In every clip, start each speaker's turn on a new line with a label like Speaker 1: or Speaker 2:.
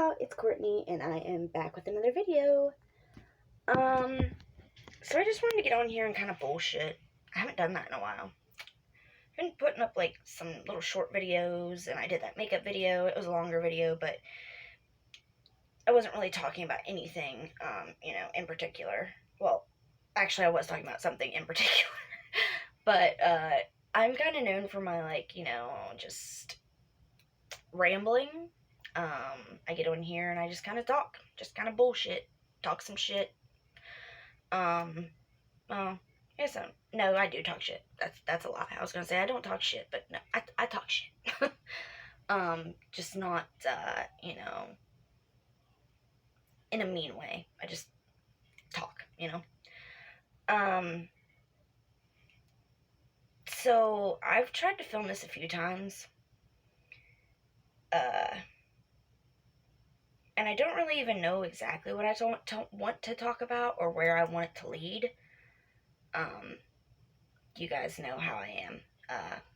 Speaker 1: y'all, it's Courtney, and I am back with another video. So I just wanted to get on here and kind of bullshit. I haven't done that in a while. I've been putting up, like, some little short videos, and I did that makeup video. It was a longer video, but I wasn't really talking about anything, in particular. Well, actually, I was talking about something in particular. But, I'm kind of known for my, just rambling. I get on here and I just kind of talk, just kind of bullshit, talk some shit. Well, yes, no, I do talk shit. That's a lie. I was gonna say I don't talk shit, but no, I talk shit. Just not, in a mean way. I just talk, So I've tried to film this a few times. And I don't really even know exactly what I want to talk about or where I want it to lead. You guys know how I am.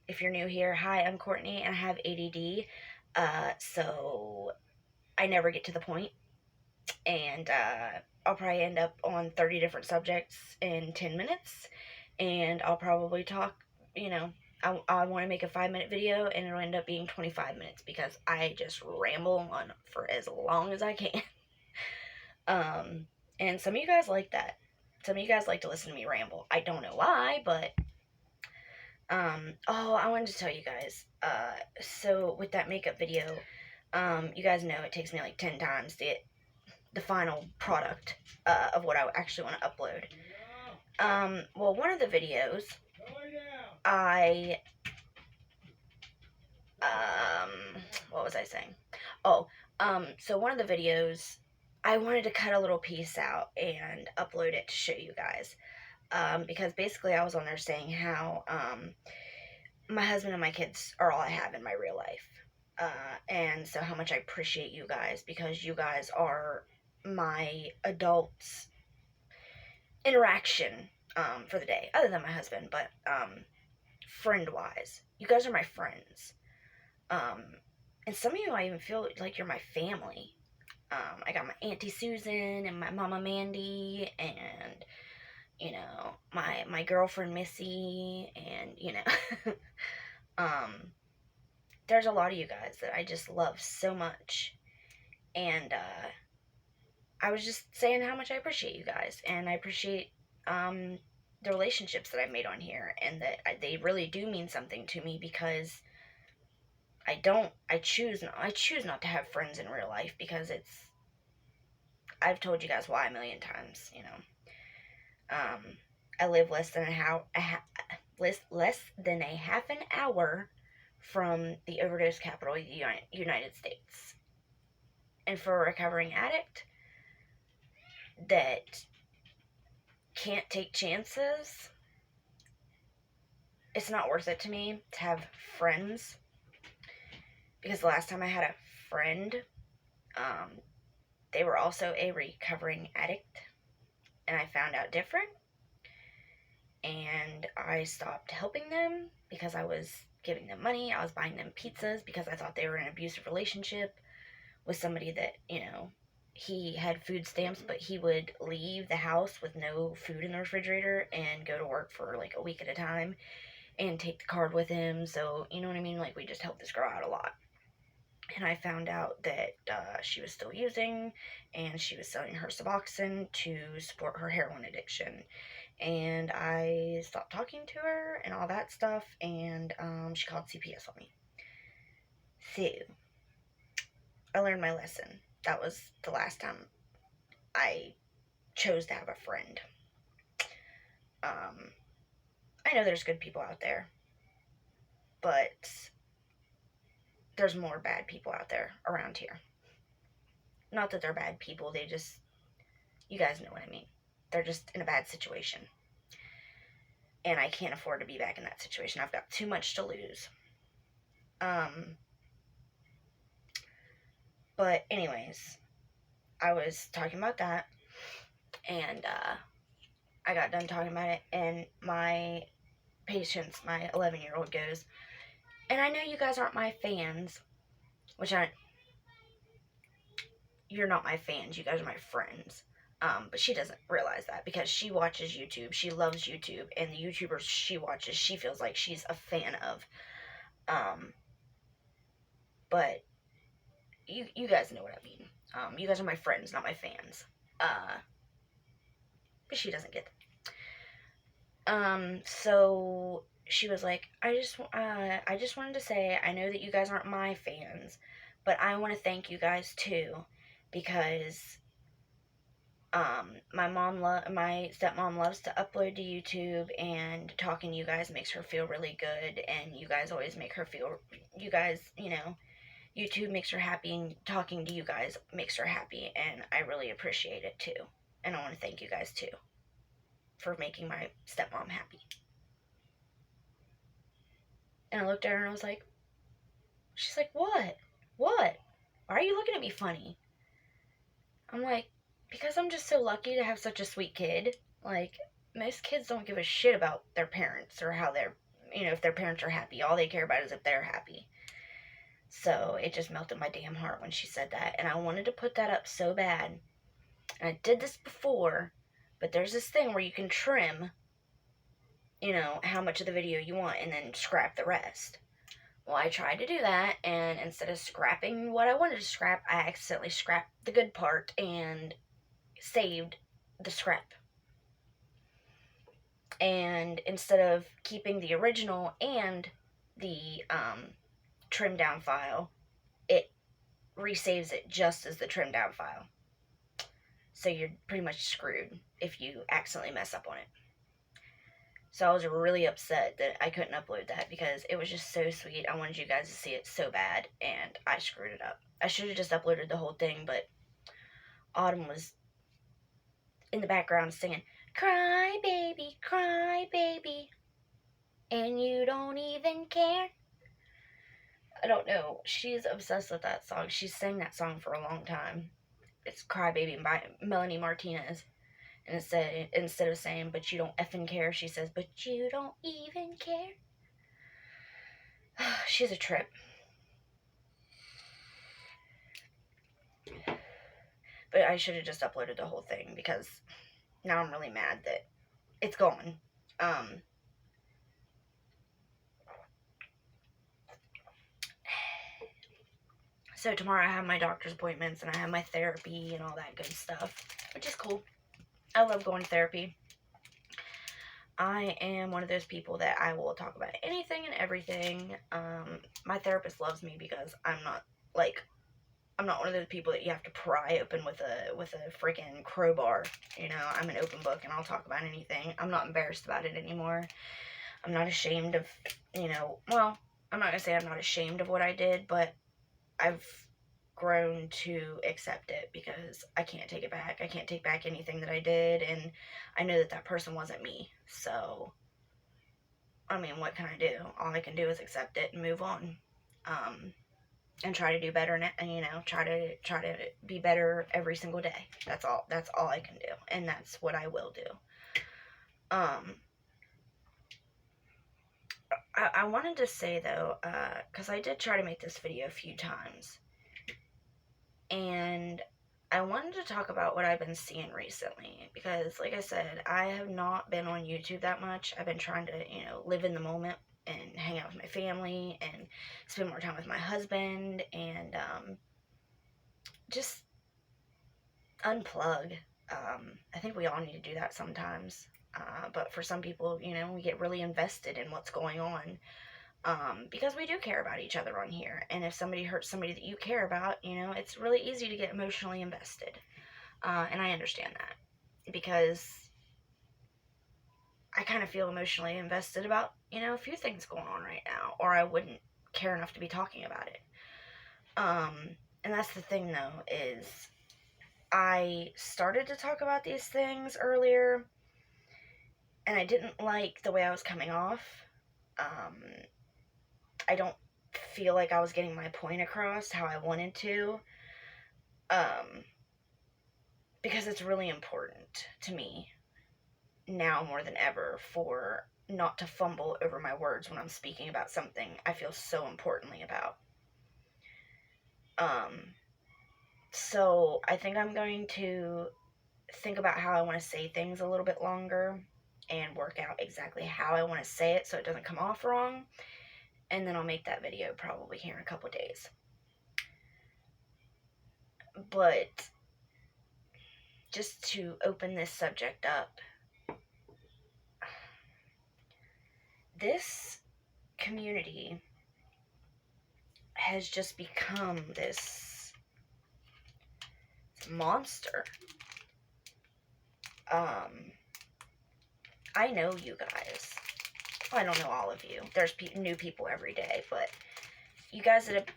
Speaker 1: If you're new here, hi, I'm Courtney, and I have ADD, so I never get to the point, and I'll probably end up on 30 different subjects in 10 minutes, and I'll probably talk, I want to make a 5-minute video, and it'll end up being 25 minutes, because I just ramble on for as long as I can. And some of you guys like that. Some of you guys like to listen to me ramble. I don't know why, but I wanted to tell you guys, so with that makeup video, you guys know it takes me like 10 times to get the final product, of what I actually want to upload. Well, one of the videos, what was I saying? So one of the videos, I wanted to cut a little piece out and upload it to show you guys. Because basically I was on there saying how, my husband and my kids are all I have in my real life. And so how much I appreciate you guys, because you guys are my adults interaction, for the day, other than my husband, but, friend-wise. You guys are my friends. And some of you, I even feel like you're my family. I got my Auntie Susan and my Mama Mandy and, my girlfriend Missy, and, there's a lot of you guys that I just love so much, and, I was just saying how much I appreciate you guys, and I appreciate, the relationships that I've made on here, and that they really do mean something to me, because I choose not to have friends in real life, because I've told you guys why a million times, I live less than a half an hour from the overdose capital of the United States. And for a recovering addict that can't take chances, it's not worth it to me to have friends. Because the last time I had a friend, they were also a recovering addict, and I found out different, and I stopped helping them because I was giving them money. I was buying them pizzas because I thought they were in an abusive relationship with somebody that, he had food stamps, but he would leave the house with no food in the refrigerator and go to work for like a week at a time and take the card with him. So, you know what I mean? Like, we just helped this girl out a lot. And I found out that she was still using, and she was selling her Suboxone to support her heroin addiction. And I stopped talking to her and all that stuff, and she called CPS on me. So, I learned my lesson. That was the last time I chose to have a friend. I know there's good people out there, but there's more bad people out there around here. Not that they're bad people, you guys know what I mean. They're just in a bad situation. And I can't afford to be back in that situation. I've got too much to lose. But anyways, I was talking about that, and I got done talking about it, and my Patience, my 11-year-old, goes, and I know you guys aren't my fans, which you're not my fans, you guys are my friends. But she doesn't realize that because she watches YouTube. She loves YouTube, and the YouTubers she watches, she feels like she's a fan of. But you guys know what I mean. You guys are my friends, not my fans. But she doesn't get that. So she was like, I just wanted to say, I know that you guys aren't my fans, but I want to thank you guys too, because my stepmom loves to upload to YouTube, and talking to you guys makes her feel really good, and you guys always make her feel, you guys, YouTube makes her happy, and talking to you guys makes her happy, and I really appreciate it too. And I want to thank you guys too for making my stepmom happy. And I looked at her and I was like, she's like, what? What? Why are you looking at me funny? I'm like, because I'm just so lucky to have such a sweet kid. Like, most kids don't give a shit about their parents or how they're, if their parents are happy. All they care about is if they're happy. So it just melted my damn heart when she said that. And I wanted to put that up so bad. And I did this before, but there's this thing where you can trim, how much of the video you want and then scrap the rest. Well, I tried to do that, and instead of scrapping what I wanted to scrap, I accidentally scrapped the good part and saved the scrap. And instead of keeping the original and the trimmed down file, it resaves it just as the trimmed down file. So you're pretty much screwed if you accidentally mess up on it. So I was really upset that I couldn't upload that because it was just so sweet. I wanted you guys to see it so bad, and I screwed it up. I should have just uploaded the whole thing, but Autumn was in the background singing, cry baby, and you don't even care. I don't know. She's obsessed with that song. She's sang that song for a long time. It's Cry Baby by Melanie Martinez. And instead of saying, but you don't effing care, she says, but you don't even care. She's a trip. But I should have just uploaded the whole thing because now I'm really mad that it's gone. So tomorrow I have my doctor's appointments and I have my therapy and all that good stuff, which is cool. I love going to therapy. I am one of those people that I will talk about anything and everything. My therapist loves me because I'm not one of those people that you have to pry open with a freaking crowbar. I'm an open book and I'll talk about anything. I'm not embarrassed about it anymore. I'm not ashamed of, well, I'm not going to say I'm not ashamed of what I did, but I've grown to accept it because I can't take it back. I can't take back anything that I did, and I know that person wasn't me. So, I mean, what can I do? All I can do is accept it and move on. And try to do better, try to be better every single day. That's all I can do, and that's what I will do. I wanted to say, though, because I did try to make this video a few times, and I wanted to talk about what I've been seeing recently, because, like I said, I have not been on YouTube that much. I've been trying to, live in the moment and hang out with my family and spend more time with my husband and just unplug. I think we all need to do that sometimes. But for some people, we get really invested in what's going on because we do care about each other on here. And if somebody hurts somebody that you care about, it's really easy to get emotionally invested. And I understand that because I kind of feel emotionally invested about, a few things going on right now, or I wouldn't care enough to be talking about it. And that's the thing, though, is I started to talk about these things earlier, and I didn't like the way I was coming off. I don't feel like I was getting my point across how I wanted to, because it's really important to me now more than ever for not to fumble over my words when I'm speaking about something I feel so importantly about. So I think I'm going to think about how I want to say things a little bit longer and work out exactly how I want to say it so it doesn't come off wrong. And then I'll make that video probably here in a couple days. But just to open this subject up, this community has just become this monster. I know you guys. I don't know all of you. There's new people every day, but you guys that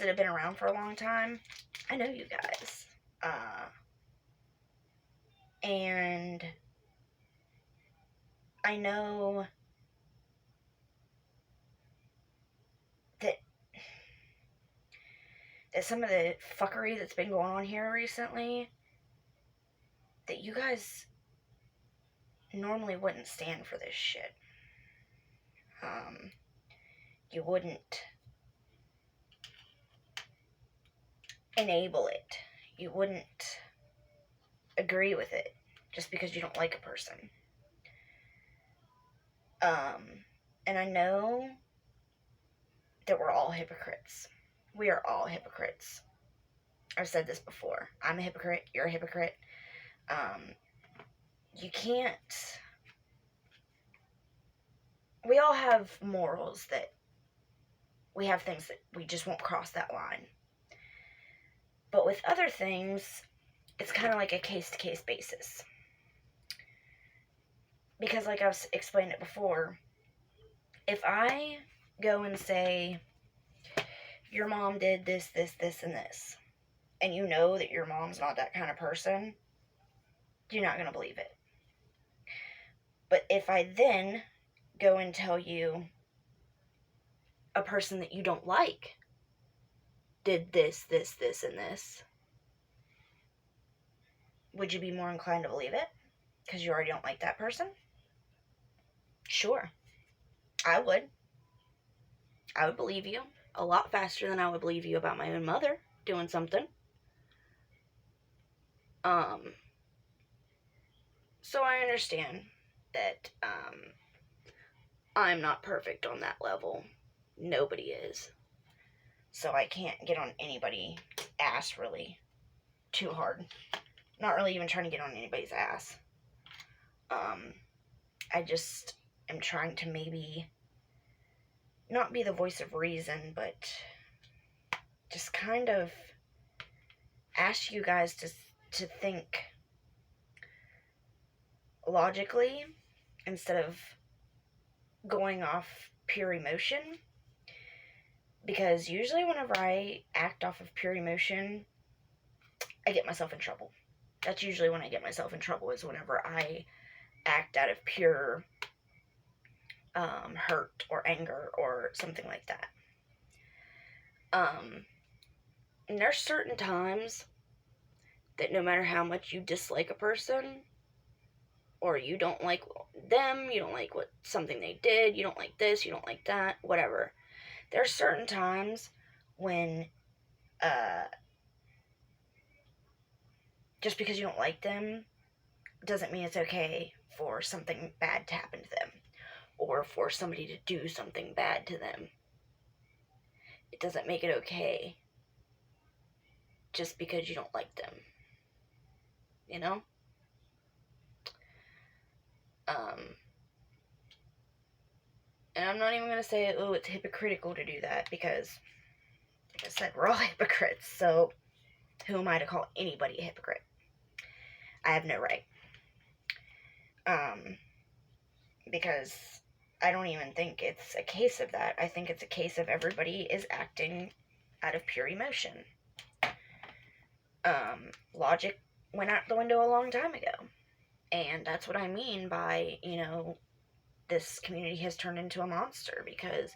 Speaker 1: have been around for a long time, I know you guys. And I know that some of the fuckery that's been going on here recently, that you guys normally wouldn't stand for this shit. You wouldn't enable it. You wouldn't agree with it just because you don't like a person. And I know that we're all hypocrites. We are all hypocrites. I've said this before. I'm a hypocrite. You're a hypocrite. You can't... We all have morals that... We have things that we just won't cross that line. But with other things, it's kind of like a case-to-case basis. Because like I've explained it before, if I go and say, your mom did this, this, this, and this, and you know that your mom's not that kind of person, you're not going to believe it. But if I then go and tell you a person that you don't like did this, this, this, and this, would you be more inclined to believe it? Because you already don't like that person? Sure. I would. I would believe you a lot faster than I would believe you about my own mother doing something. So I understand that I'm not perfect on that level. Nobody is. So I can't get on anybody's ass really too hard. Not really even trying to get on anybody's ass. I just am trying to maybe not be the voice of reason, but just kind of ask you guys to think logically instead of going off pure emotion. Because usually whenever I act off of pure emotion, I get myself in trouble. That's usually when I get myself in trouble, is whenever I act out of pure hurt or anger or something like that. And there's certain times that no matter how much you dislike a person, or you don't like them, you don't like something they did, you don't like this, you don't like that, whatever. There's certain times when just because you don't like them doesn't mean it's okay for something bad to happen to them, or for somebody to do something bad to them. It doesn't make it okay just because you don't like them. You know? And I'm not even going to say, oh, it's hypocritical to do that, because, like I said, we're all hypocrites, so who am I to call anybody a hypocrite? I have no right. Because I don't even think it's a case of that. I think it's a case of everybody is acting out of pure emotion. Logic went out the window a long time ago. And that's what I mean by, this community has turned into a monster, because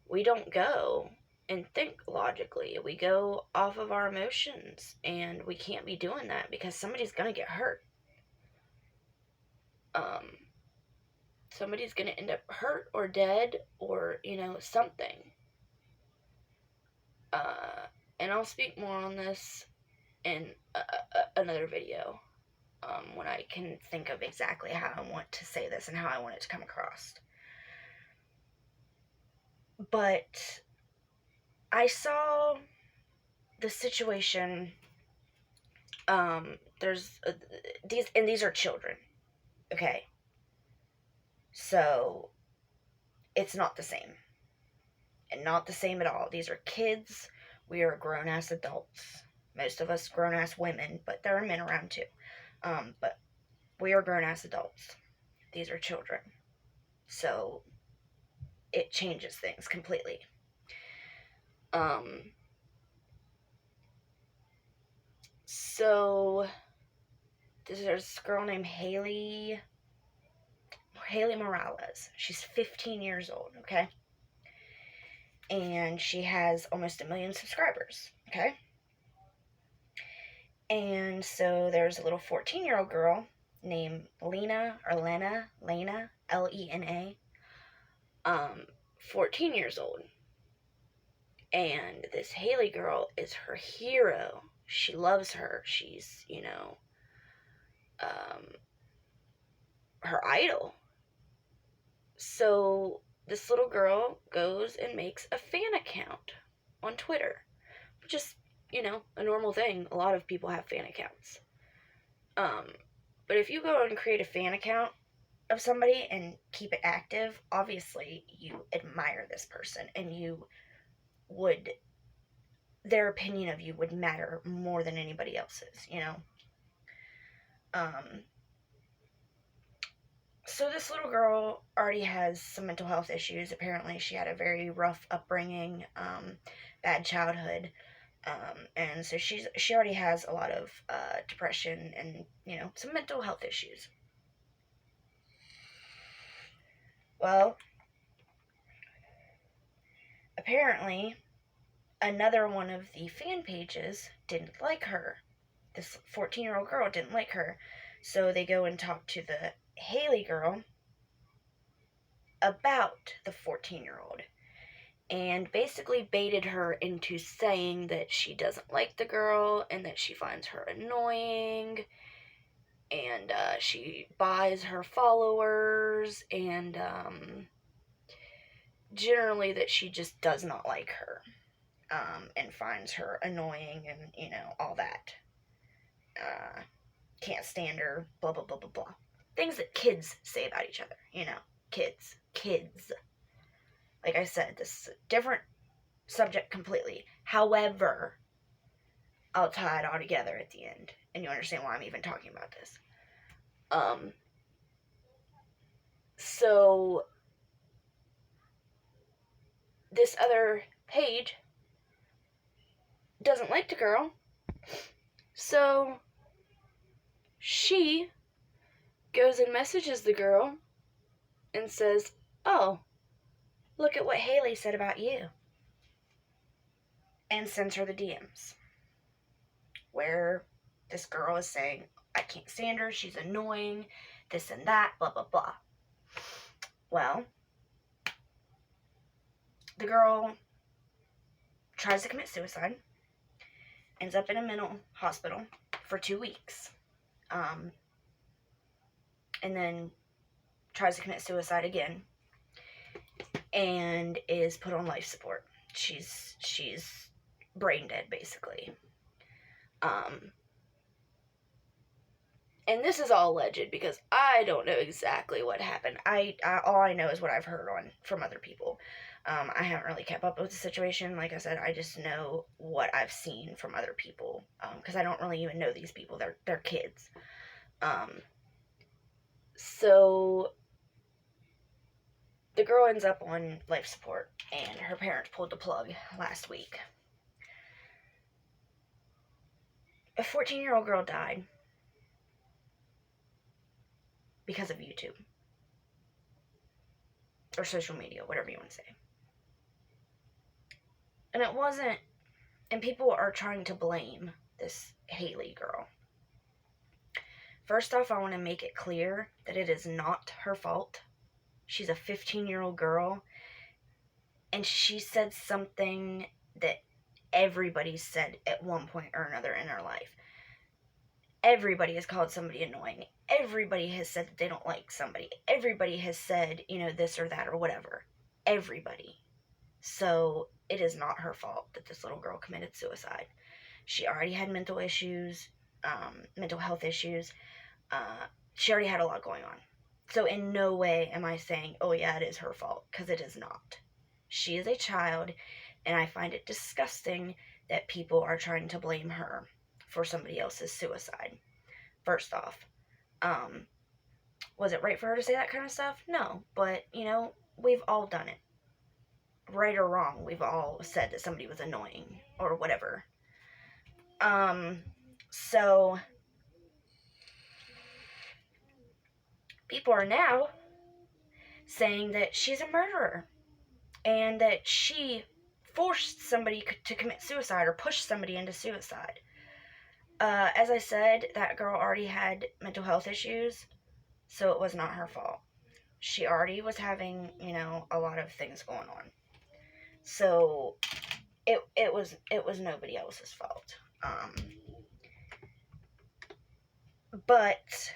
Speaker 1: we don't go and think logically. We go off of our emotions, and we can't be doing that because somebody's going to get hurt. Somebody's going to end up hurt or dead or, something. And I'll speak more on this in another video, when I can think of exactly how I want to say this and how I want it to come across. But I saw the situation, there's these are children, okay? So it's not the same. And not the same at all. These are kids. We are grown-ass adults. Most of us grown-ass women, but there are men around too. But we are grown-ass adults. These are children. So it changes things completely. So there's this girl named Haley Morales. She's 15 years old, okay? And she has almost 1 million subscribers, okay? And so there's a little 14-year-old girl named Lena, Lena, 14 years old. And this Haley girl is her hero. She loves her. She's, her idol. So this little girl goes and makes a fan account on Twitter, which is, a normal thing. A lot of people have fan accounts. But if you go and create a fan account of somebody and keep it active, obviously you admire this person, and their opinion of you would matter more than anybody else's, So this little girl already has some mental health issues. Apparently she had a very rough upbringing, bad childhood, and so she already has a lot of depression and, some mental health issues. Well, apparently another one of the fan pages didn't like her. This 14-year-old girl didn't like her. So they go and talk to the Haley girl about the 14-year-old and basically baited her into saying that she doesn't like the girl and that she finds her annoying, and she buys her followers, and generally that she just does not like her, and finds her annoying, and all that. Can't stand her, blah blah blah blah blah. Things that kids say about each other, kids. Like I said, this is a different subject completely. However, I'll tie it all together at the end, and you understand why I'm even talking about this. So this other page doesn't like the girl, so she goes and messages the girl and says, "Oh, look at what Haley said about you," and sends her the DMs where this girl is saying, "I can't stand her, she's annoying, this and that, blah blah blah." Well, the girl tries to commit suicide, ends up in a mental hospital for 2 weeks, and then tries to commit suicide again, and is put on life support. She's brain dead, basically. And this is all alleged because I don't know exactly what happened. All I know is what I've heard from other people. I haven't really kept up with the situation. Like I said, I just know what I've seen from other people, because I don't really even know these people. They're kids. So the girl ends up on life support, and her parents pulled the plug last week. A 14-year-old girl died because of YouTube or social media, whatever you want to say. And it wasn't, and people are trying to blame this Haley girl. First off, I want to make it clear that it is not her fault. She's a 15-year-old girl, and she said something that everybody's said at one point or another in their life. Everybody has called somebody annoying. Everybody has said that they don't like somebody. Everybody has said, this or that or whatever. Everybody. So it is not her fault that this little girl committed suicide. She already had mental issues, mental health issues. She already had a lot going on. So in no way am I saying, oh yeah, it is her fault, because it is not. She is a child, and I find it disgusting that people are trying to blame her for somebody else's suicide. First off, was it right for her to say that kind of stuff? No, but, we've all done it. Right or wrong, we've all said that somebody was annoying or whatever. So people are now saying that she's a murderer and that she forced somebody to commit suicide or pushed somebody into suicide. As I said, that girl already had mental health issues, so it was not her fault. She already was having, a lot of things going on. So it was nobody else's fault. But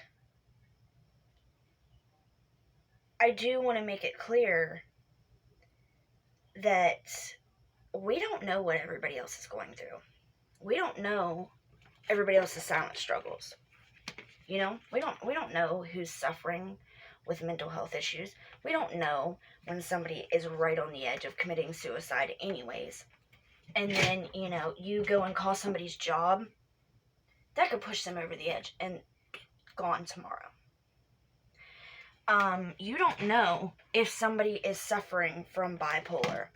Speaker 1: I do want to make it clear that we don't know what everybody else is going through. We don't know everybody else's silent struggles. We don't know who's suffering with mental health issues. We don't know when somebody is right on the edge of committing suicide anyways. And then, you go and call somebody's job. That could push them over the edge and gone tomorrow. You don't know if somebody is suffering from bipolar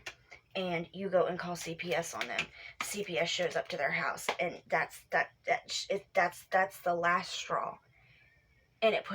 Speaker 1: and you go and call CPS on them. CPS shows up to their house, and that's the last straw, and it pushes